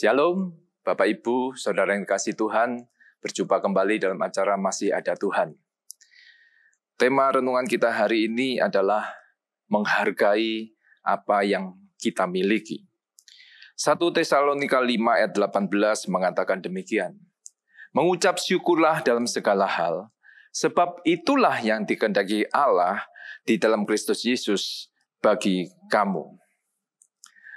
Shalom, Bapak Ibu, Saudara yang dikasihi Tuhan, berjumpa kembali dalam acara Masih Ada Tuhan. Tema renungan kita hari ini adalah menghargai apa yang kita miliki. 1 Tesalonika 5 ayat 18 mengatakan demikian. Mengucap syukurlah dalam segala hal, sebab itulah yang dikehendaki Allah di dalam Kristus Yesus bagi kamu.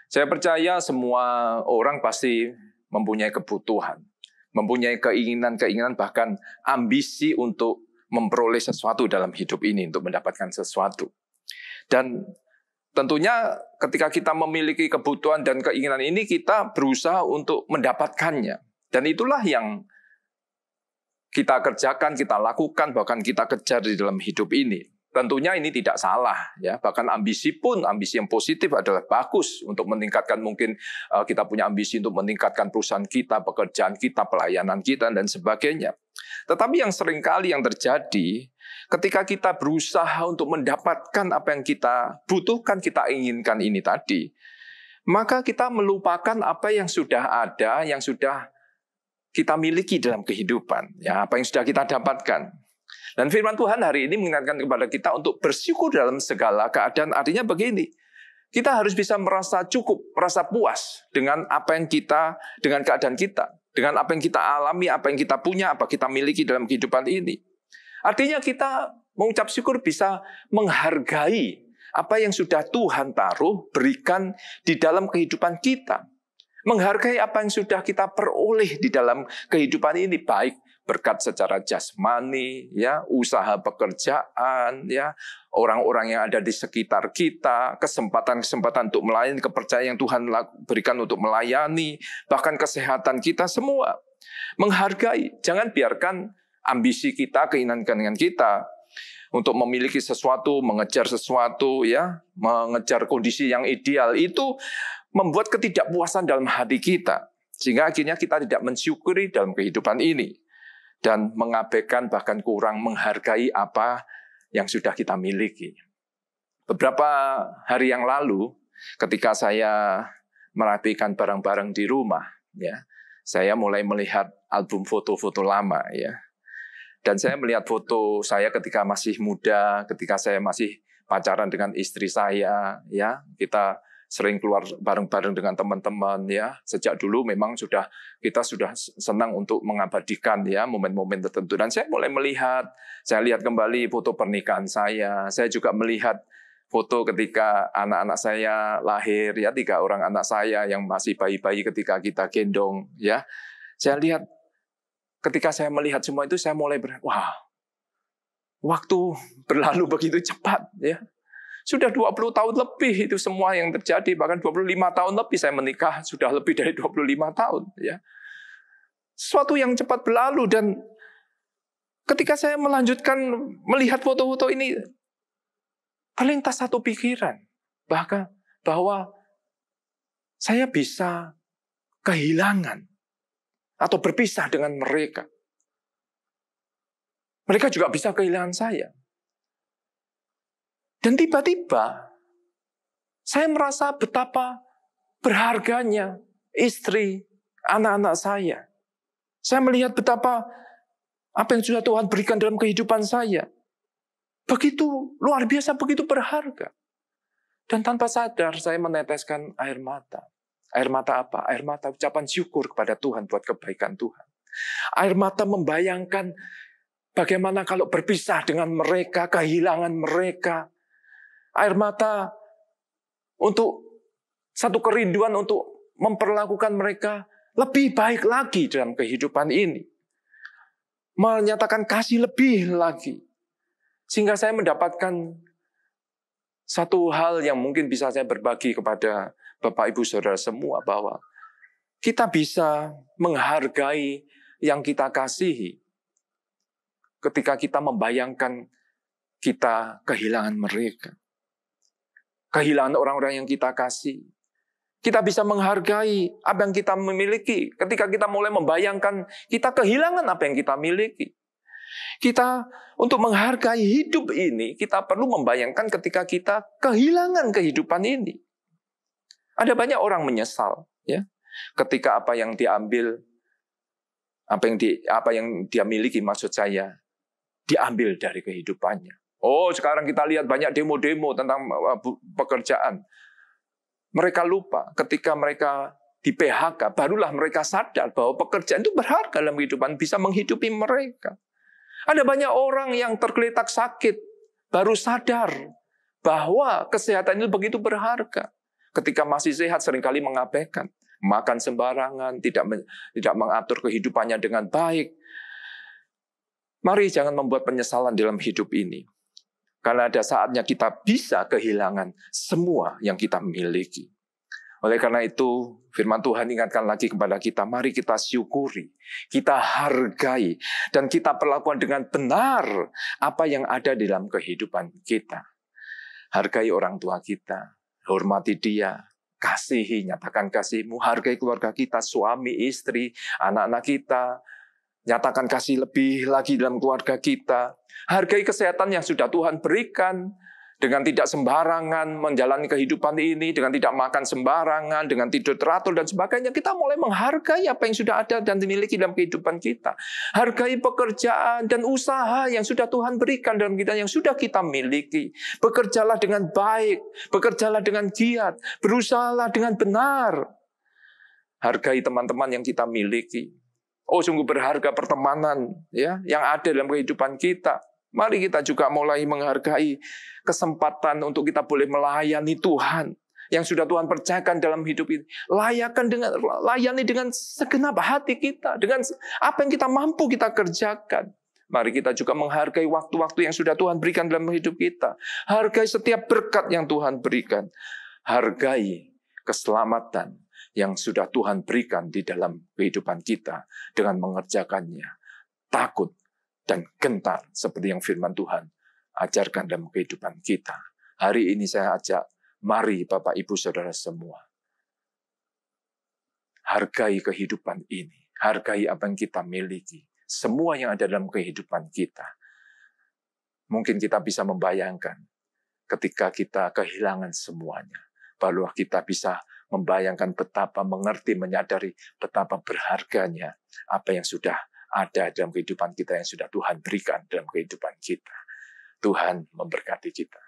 Saya percaya semua orang pasti mempunyai kebutuhan, mempunyai keinginan-keinginan, bahkan ambisi untuk memperoleh sesuatu dalam hidup ini, untuk mendapatkan sesuatu. Dan tentunya ketika kita memiliki kebutuhan dan keinginan ini, kita berusaha untuk mendapatkannya. Dan itulah yang kita kerjakan, kita lakukan, bahkan kita kejar di dalam hidup ini. Tentunya ini tidak salah, ya. Bahkan ambisi pun, ambisi yang positif adalah bagus untuk meningkatkan, mungkin kita punya ambisi untuk meningkatkan perusahaan kita, pekerjaan kita, pelayanan kita, dan sebagainya. Tetapi yang seringkali yang terjadi, ketika kita berusaha untuk mendapatkan apa yang kita butuhkan, kita inginkan ini tadi, maka kita melupakan apa yang sudah ada, yang sudah kita miliki dalam kehidupan, ya, apa yang sudah kita dapatkan. Dan firman Tuhan hari ini mengingatkan kepada kita untuk bersyukur dalam segala keadaan. Artinya begini, kita harus bisa merasa cukup, merasa puas dengan apa yang kita, dengan keadaan kita, dengan apa yang kita alami, apa yang kita punya, apa kita miliki dalam kehidupan ini. Artinya kita mengucap syukur bisa menghargai apa yang sudah Tuhan taruh, berikan di dalam kehidupan kita. Menghargai apa yang sudah kita peroleh di dalam kehidupan ini, baik berkat secara jasmani, ya, usaha pekerjaan, ya, orang-orang yang ada di sekitar kita, kesempatan-kesempatan untuk melayani, kepercayaan yang Tuhan berikan untuk melayani, bahkan kesehatan kita semua. Menghargai, jangan biarkan ambisi kita, keinginan-keinginan kita untuk memiliki sesuatu, mengejar sesuatu, ya, mengejar kondisi yang ideal itu membuat ketidakpuasan dalam hati kita, sehingga akhirnya kita tidak mensyukuri dalam kehidupan ini. Dan mengabaikan, bahkan kurang menghargai apa yang sudah kita miliki. Beberapa hari yang lalu, ketika saya merapikan barang-barang di rumah, ya, saya mulai melihat album foto-foto lama, ya. Dan saya melihat foto saya ketika masih muda, ketika saya masih pacaran dengan istri saya, ya, kita sering keluar bareng-bareng dengan teman-teman, ya. Sejak dulu memang kita sudah senang untuk mengabadikan, ya, momen-momen tertentu. Dan saya mulai melihat, saya lihat kembali foto pernikahan saya. Saya juga melihat foto ketika anak-anak saya lahir, ya, 3 orang anak saya yang masih bayi-bayi ketika kita gendong, ya. Saya lihat, ketika saya melihat semua itu, saya mulai wah, waktu berlalu begitu cepat, ya. Sudah 20 tahun lebih itu semua yang terjadi, bahkan 25 tahun lebih saya menikah, sudah lebih dari 25 tahun. Ya. Sesuatu yang cepat berlalu, dan ketika saya melanjutkan melihat foto-foto ini, terlintas satu pikiran, bahwa saya bisa kehilangan atau berpisah dengan mereka. Mereka juga bisa kehilangan saya. Dan tiba-tiba saya merasa betapa berharganya istri, anak-anak saya. Saya melihat betapa apa yang sudah Tuhan berikan dalam kehidupan saya. Begitu luar biasa, begitu berharga. Dan tanpa sadar saya meneteskan air mata. Air mata apa? Air mata ucapan syukur kepada Tuhan buat kebaikan Tuhan. Air mata membayangkan bagaimana kalau berpisah dengan mereka, kehilangan mereka. Air mata untuk satu kerinduan untuk memperlakukan mereka lebih baik lagi dalam kehidupan ini. Menyatakan kasih lebih lagi. Sehingga saya mendapatkan satu hal yang mungkin bisa saya berbagi kepada Bapak Ibu Saudara semua, bahwa kita bisa menghargai yang kita kasihi ketika kita membayangkan kita kehilangan mereka. Kehilangan orang-orang yang kita kasih. Kita bisa menghargai apa yang kita memiliki ketika kita mulai membayangkan kita kehilangan apa yang kita miliki. Kita untuk menghargai hidup ini, kita perlu membayangkan ketika kita kehilangan kehidupan ini. Ada banyak orang menyesal, ya. ketika apa yang diambil, apa yang dia miliki, maksud saya, diambil dari kehidupannya. Oh, sekarang kita lihat banyak demo-demo tentang pekerjaan. Mereka lupa ketika mereka di PHK, barulah mereka sadar bahwa pekerjaan itu berharga dalam kehidupan, bisa menghidupi mereka. Ada banyak orang yang tergeletak sakit, baru sadar bahwa kesehatan itu begitu berharga. Ketika masih sehat seringkali mengabaikan, makan sembarangan, tidak mengatur kehidupannya dengan baik. Mari jangan membuat penyesalan dalam hidup ini. Karena ada saatnya kita bisa kehilangan semua yang kita miliki. Oleh karena itu, firman Tuhan ingatkan lagi kepada kita, mari kita syukuri, kita hargai, dan kita perlakukan dengan benar apa yang ada dalam kehidupan kita. Hargai orang tua kita, hormati dia, kasihi, nyatakan kasihmu, hargai keluarga kita, suami, istri, anak-anak kita, nyatakan kasih lebih lagi dalam keluarga kita. Hargai kesehatan yang sudah Tuhan berikan. Dengan tidak sembarangan menjalani kehidupan ini. Dengan tidak makan sembarangan. Dengan tidur teratur dan sebagainya. Kita mulai menghargai apa yang sudah ada dan dimiliki dalam kehidupan kita. Hargai pekerjaan dan usaha yang sudah Tuhan berikan dalam kita. Yang sudah kita miliki. Bekerjalah dengan baik. Bekerjalah dengan giat. Berusahalah dengan benar. Hargai teman-teman yang kita miliki. Oh, sungguh berharga pertemanan ya yang ada dalam kehidupan kita. Mari kita juga mulai menghargai kesempatan untuk kita boleh melayani Tuhan yang sudah Tuhan percayakan dalam hidup ini. Layani dengan segenap hati kita, dengan apa yang kita mampu kita kerjakan. Mari kita juga menghargai waktu-waktu yang sudah Tuhan berikan dalam hidup kita. Hargai setiap berkat yang Tuhan berikan. Hargai keselamatan yang sudah Tuhan berikan di dalam kehidupan kita dengan mengerjakannya. Takut dan gentar seperti yang firman Tuhan ajarkan dalam kehidupan kita. Hari ini saya ajak, mari Bapak Ibu Saudara semua. Hargai kehidupan ini. Hargai apa yang kita miliki. Semua yang ada dalam kehidupan kita. Mungkin kita bisa membayangkan ketika kita kehilangan semuanya. Barulah kita bisa membayangkan betapa mengerti, menyadari betapa berharganya apa yang sudah ada dalam kehidupan kita yang sudah Tuhan berikan dalam kehidupan kita. Tuhan memberkati kita.